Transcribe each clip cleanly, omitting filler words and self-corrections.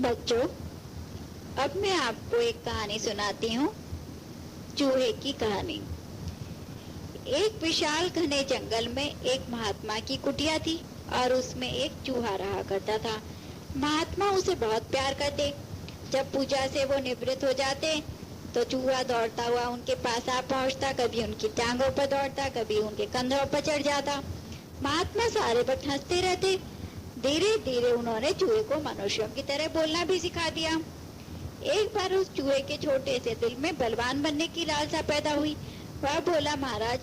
बच्चों, अब मैं आपको एक कहानी सुनाती हूँ। चूहे की कहानी। एक विशाल घने जंगल में एक महात्मा की कुटिया थी और उसमें एक चूहा रहा करता था। महात्मा उसे बहुत प्यार करते। जब पूजा से वो निवृत्त हो जाते तो चूहा दौड़ता हुआ उनके पास आ पहुँचता। कभी उनकी टांगों पर दौड़ता, कभी उनके कंधों पर चढ़ जाता। महात्मा सारे वक्त हंसते रहते। धीरे धीरे उन्होंने चूहे को मनुष्यों की तरह बोलना भी सिखा दिया। एक बार उस चूहे के छोटे से दिल में बलवान बनने की लालसा पैदा हुई। वह बोला, महाराज,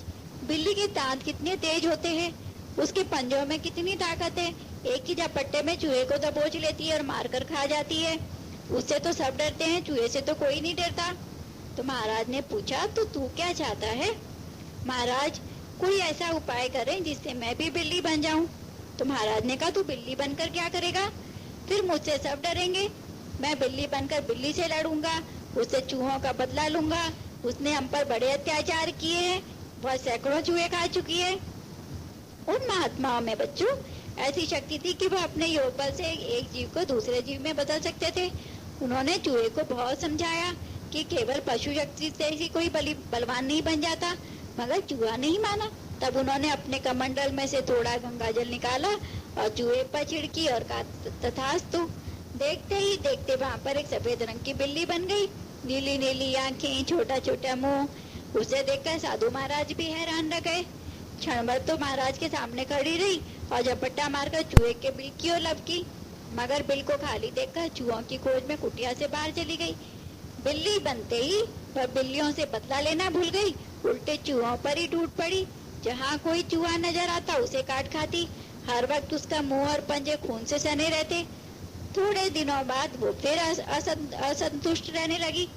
बिल्ली के दांत कितने तेज होते हैं, उसके पंजों में कितनी ताकत है। एक ही झपट्टे में चूहे को दबोच लेती है और मारकर खा जाती है। उससे तो सब डरते हैं, चूहे से तो कोई नहीं डरता। तो महाराज ने पूछा, तो तू क्या चाहता है? महाराज, कोई ऐसा उपाय करें जिससे मैं भी बिल्ली बन जाऊं। तो महाराज ने कहा, तू बिल्ली बनकर क्या करेगा? फिर मुझसे सब डरेंगे। मैं बिल्ली बनकर बिल्ली से लड़ूंगा, उससे चूहों का बदला लूंगा। उसने हम पर बड़े अत्याचार किए हैं, वह सैकड़ों चूहे खा चुकी है। उन महात्माओं में बच्चों ऐसी शक्ति थी कि वह अपने योग बल से एक जीव को दूसरे जीव में बदल सकते थे। उन्होंने चूहे को बहुत समझाया कि केवल पशु शक्ति से ही कोई बलवान नहीं बन जाता, मगर चूहा नहीं माना। तब उन्होंने अपने कमंडल में से थोड़ा गंगा जल निकाला और चूहे पर छिड़की और कहा, तथास्तु। देखते ही देखते वहाँ पर एक सफेद रंग की बिल्ली बन गई। नीली नीली आंखें, छोटा छोटा मुंह। उसे देखकर साधु महाराज भी हैरान रह गए। क्षण भर तो महाराज के सामने खड़ी रही और झपट्टा मारकर चूहे के बिल की ओर लपकी, मगर बिल को खाली देखकर चूहों की खोज में कुटिया से बाहर चली गई। बिल्ली बनते ही वह बिल्लियों से बदला लेना भूल गई, उल्टे चूहों पर ही टूट पड़ी। जहाँ कोई चूहा नजर आता उसे काट खाती। हर वक्त उसका मुंह और पंजे खून से सने रहते। थोड़े दिनों बाद वो फिर असंतुष्ट रहने लगी।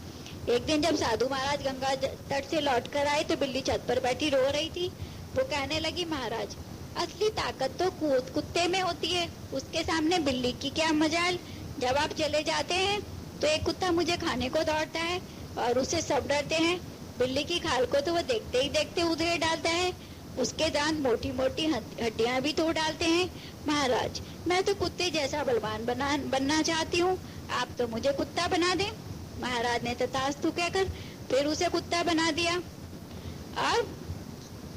एक दिन जब साधु महाराज गंगा तट से लौट कर आए तो बिल्ली छत पर बैठी रो रही थी। वो कहने लगी, महाराज, असली ताकत तो कुत्ते में होती है, उसके सामने बिल्ली की क्या मजाल। जब आप चले जाते हैं तो एक कुत्ता मुझे खाने को दौड़ता है और उसे सब डरते हैं। बिल्ली की खाल को तो वो देखते ही देखते उधेड़ डालता है। उसके दांत मोटी मोटी हड्डियां भी तोड़ डालते हैं। महाराज, मैं तो कुत्ते जैसा बलवान बनना चाहती हूँ, आप तो मुझे कुत्ता बना दें। महाराज ने तथास्तु कहकर फिर उसे कुत्ता बना दिया। और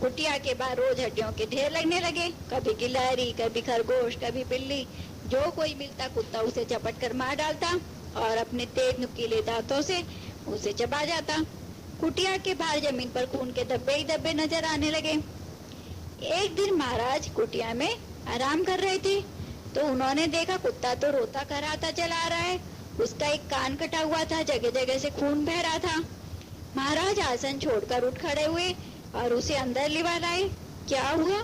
कुटिया के बाद रोज हड्डियों के ढेर लगने लगे। कभी गिलहरी, कभी खरगोश, कभी बिल्ली। जो कोई मिलता कुत्ता उसे झपट कर मार डालता और अपने तेज नुकीले दांतों से उसे चबा जाता। कुटिया के बाहर जमीन पर खून के धब्बे ही धब्बे नजर आने लगे। एक दिन महाराज कुटिया में आराम कर रहे थे तो उन्होंने देखा कुत्ता तो रोता कराता चला रहा है। उसका एक कान कटा हुआ था, जगह जगह से खून बह रहा था। महाराज आसन छोड़कर उठ खड़े हुए और उसे अंदर लिवा लाए। क्या हुआ?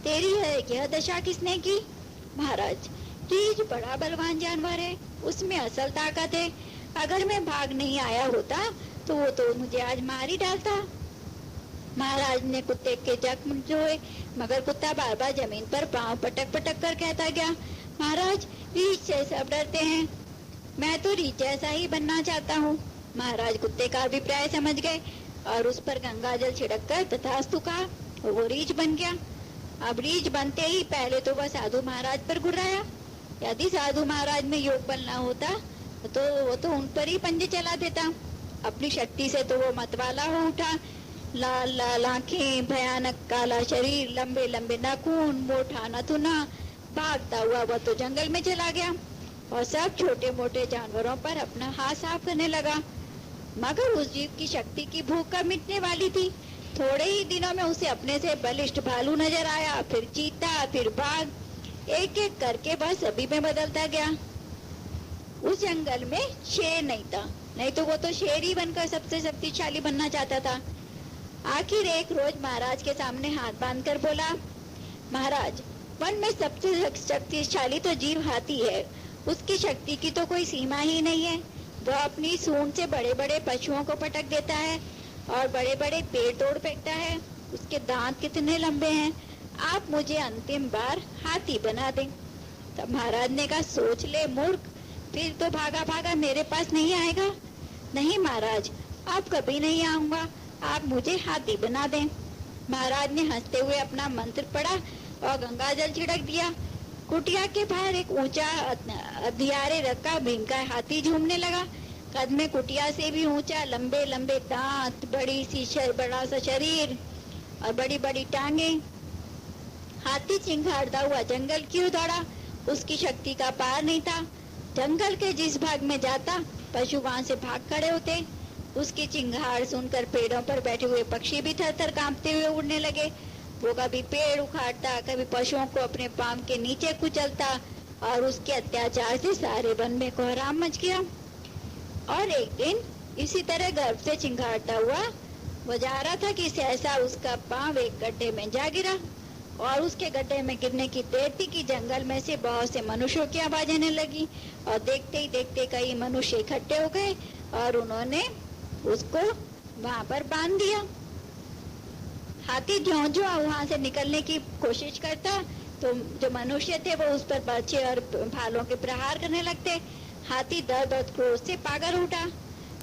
तेरी है यह दशा किसने की? महाराज, रीछ बड़ा बलवान जानवर है, उसमें असल ताकत है। अगर मैं भाग नहीं आया होता तो वो तो मुझे आज मार ही डालता। महाराज ने कुत्ते के जख्म जोए, मगर कुत्ता बार बार जमीन पर पांव पटक पटक कर कहता गया, महाराज, रीछ से सब डरते हैं, मैं तो रीछ जैसा ही बनना चाहता हूँ। महाराज कुत्ते का अभिप्राय समझ गए और उस पर गंगा जल छिड़क कर तथास्तु कहा। वो रीछ बन गया। अब रीछ बनते ही पहले तो वह साधु महाराज पर गुर्राया। यदि साधु महाराज में योग बल न होता तो वो तो उन पर ही पंजे चला देता। अपनी शक्ति से तो वो मतवाला हो उठा। लाल लाल आंखें, भयानक काला शरीर, लंबे लंबे नाखून, मोटा नथुना। भागता हुआ वह तो जंगल में चला गया और सब छोटे मोटे जानवरों पर अपना हाथ साफ करने लगा। मगर उस जीव की शक्ति की भूख कब मिटने वाली थी। थोड़े ही दिनों में उसे अपने से बलिष्ठ भालू नजर आया, फिर चीता, फिर बाघ। एक एक करके वह सभी में बदलता गया। उस जंगल में शेर नहीं था, नहीं तो वो तो शेर ही बनकर सबसे शक्तिशाली बनना चाहता था। आखिर एक रोज महाराज के सामने हाथ बांधकर बोला, महाराज, वन में सबसे शक्तिशाली तो जीव हाथी है। उसकी शक्ति की तो कोई सीमा ही नहीं है। वह अपनी सूंड से बड़े बड़े पशुओं को पटक देता है और बड़े बड़े पेड़ तोड़ फेंकता है। उसके दांत कितने लंबे हैं। आप मुझे अंतिम बार हाथी बना दें। तब महाराज ने कहा, सोच ले मूर्ख, फिर तो भागा भागा मेरे पास नहीं आएगा। नहीं महाराज, आप कभी नहीं आऊंगा, आप मुझे हाथी बना दें। महाराज ने हंसते हुए अपना मंत्र पढ़ा और गंगा जल छिड़क दिया। कुटिया के बाहर एक ऊंचा अंधियारे रखा भीमकाय हाथी झूमने लगा। कद में कुटिया से भी ऊंचा, लंबे लंबे दांत, बड़ा सा शरीर और बड़ी बड़ी टांगे। हाथी चिंघाड़ता हुआ जंगल की ओर दौड़ा। उसकी शक्ति का पार नहीं था। जंगल के जिस भाग में जाता पशु वहां से भाग खड़े होते। उसकी चिंगाड़ सुनकर पेड़ों पर बैठे हुए पक्षी भी थर थर कांपते हुए उड़ने लगे। वो कभी पेड़ उखाड़ता, कभी पशुओं को अपने पांव के नीचे कुचलता और उसके अत्याचार से सारे वन में कोहराम मच गया। और एक दिन इसी तरह गर्भ से चिंगाड़ता हुआ वो जा रहा था कि सहसा उसका पांव एक गड्ढे में जा गिरा और उसके गड्ढे में गिरने की देर थी कि जंगल में से बहुत से मनुष्यों की आवाज आने लगी और देखते ही देखते कई मनुष्य इकट्ठे हो गए और उन्होंने उसको वहां पर बांध दिया। हाथी ज्यों ज्यों वहां से निकलने की कोशिश करता तो जो मनुष्य थे वो उस पर बर्छे और भालों के प्रहार करने लगते। हाथी दर्द और क्रोध से पागल उठा।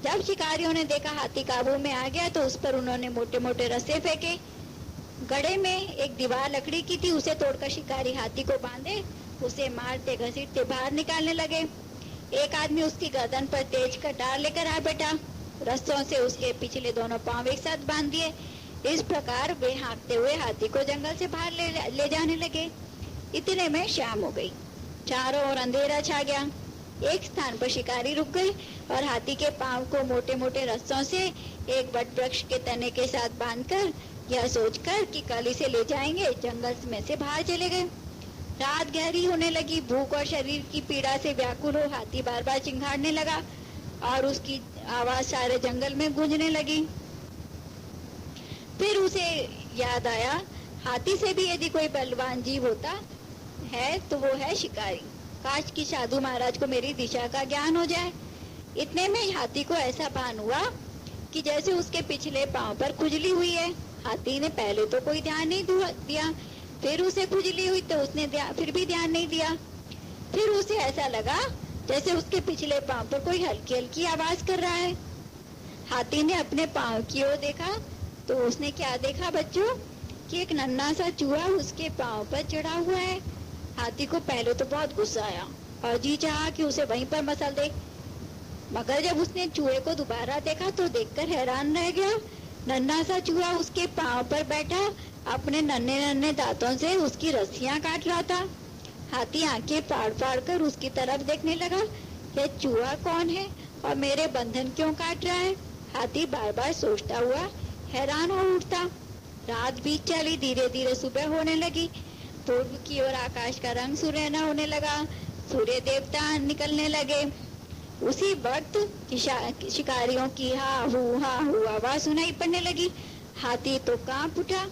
जब शिकारियों ने देखा हाथी काबू में आ गया तो उस पर उन्होंने मोटे मोटे रस्से फेंके। गड्ढे में एक दीवार लकड़ी की थी, उसे तोड़कर शिकारी हाथी को बांधे उसे मारते घसीटते बाहर निकालने लगे। एक आदमी उसकी गर्दन पर तेज कटार लेकर आ बैठा। रस्सों से उसके पिछले दोनों पांव एक साथ बांध दिए। इस प्रकार वे हाँकते हुए हाथी को जंगल से बाहर ले जाने लगे। इतने में शाम हो गई। चारों ओर अंधेरा छा गया। एक स्थान पर शिकारी रुक गए और हाथी के पांव को मोटे मोटे रस्सों से एक वट वृक्ष के तने के साथ बांधकर यह सोचकर कि कल इसे ले जाएंगे, जंगल में से बाहर चले गए। रात गहरी होने लगी। भूख और शरीर की पीड़ा से व्याकुल हो हाथी बार बार चिंघाड़ने लगा और उसकी आवाज सारे जंगल में गूंजने लगी। फिर उसे याद आया, हाथी से भी यदि कोई बलवान जीव होता है तो वो है शिकारी। काश कि साधु महाराज को मेरी दिशा का ज्ञान हो जाए। इतने में हाथी को ऐसा भान हुआ कि जैसे उसके पिछले पांव पर खुजली हुई है। हाथी ने पहले तो कोई ध्यान नहीं दिया, फिर उसे खुजली हुई तो उसने फिर भी ध्यान नहीं दिया। फिर उसे ऐसा लगा जैसे उसके पिछले पांव पर कोई हल्की हल्की आवाज कर रहा है। हाथी ने अपने पांव की ओर देखा तो उसने क्या देखा बच्चों, कि एक नन्हा सा चूहा उसके पांव पर चढ़ा हुआ है। हाथी को पहले तो बहुत गुस्सा आया और जी चाहा कि उसे वहीं पर मसल दे, मगर जब उसने चूहे को दोबारा देखा तो देखकर हैरान रह गया। नन्हा सा चूहा उसके पांव पर बैठा अपने नन्हे नन्हे दांतों से उसकी रस्सियां काट रहा था। हाथी आंखें फाड़ फाड़ कर उसकी तरफ देखने लगा। यह चूहा कौन है और मेरे बंधन क्यों काट रहा है? हाथी बार बार सोचता हुआ हैरान हो उठता। रात बीत चली, धीरे धीरे सुबह होने लगी। पूर्व की ओर आकाश का रंग सुनहरा होने लगा। सूर्य देवता निकलने लगे। उसी वक्त शिकारियों की हा हू आवाज सुनाई पड़ने लगी। हाथी तो कांप उठा,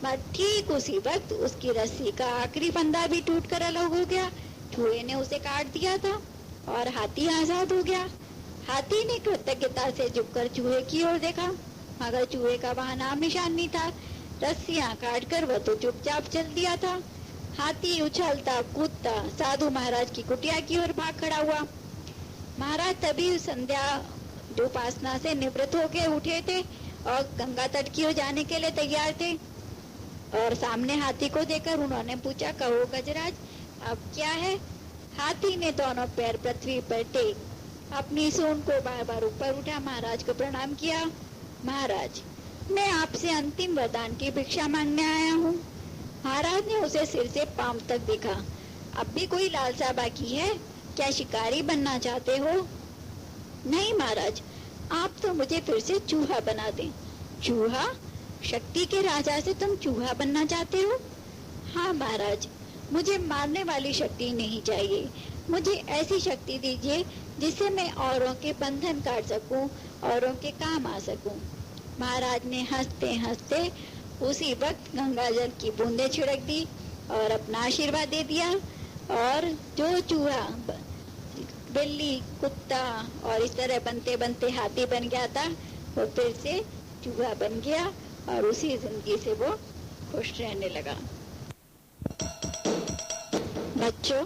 पर ठीक उसी वक्त उसकी रस्सी का आखिरी फंदा भी टूटकर अलग हो गया। चूहे ने उसे काट दिया था और हाथी आजाद हो गया। हाथी ने कृतज्ञता से झुककर चूहे की ओर देखा, मगर चूहे का वहां नाम निशान नहीं था। रस्सियां काटकर वह तो चुपचाप चल दिया था। हाथी उछलता कूदता साधु महाराज की कुटिया की ओर भाग खड़ा हुआ। महाराज तभी संध्या उपासना से निवृत्त होके उठे थे और गंगा तट की ओर जाने के लिए तैयार थे। और सामने हाथी को देखकर उन्होंने पूछा, कहो गजराज अब क्या है? हाथी ने दोनों पैर पृथ्वी पर टेक अपनी सूंड को बार बार ऊपर उठा, महाराज को प्रणाम किया। महाराज, मैं आपसे अंतिम वरदान की भिक्षा मांगने आया हूँ। महाराज ने उसे सिर से पांव तक देखा। अब भी कोई लालसा बाकी है? क्या शिकारी बनना चाहते हो? नहीं महाराज, आप तो मुझे फिर से चूहा बना दें। चूहा? शक्ति के राजा से तुम चूहा बनना चाहते हो? हाँ महाराज, मुझे मारने वाली शक्ति नहीं चाहिए। मुझे ऐसी शक्ति दीजिए जिससे मैं औरों के बंधन काट सकूं, औरों के काम आ सकूं। महाराज ने हंसते हंसते उसी वक्त गंगा जल की बूंदें छिड़क दी और अपना आशीर्वाद दे दिया। और जो चूहा, बिल्ली, कुत्ता और इस तरह बनते बनते हाथी बन गया था, वो फिर से चूहा बन गया और उसी जिंदगी से वो खुश रहने लगा। बच्चों,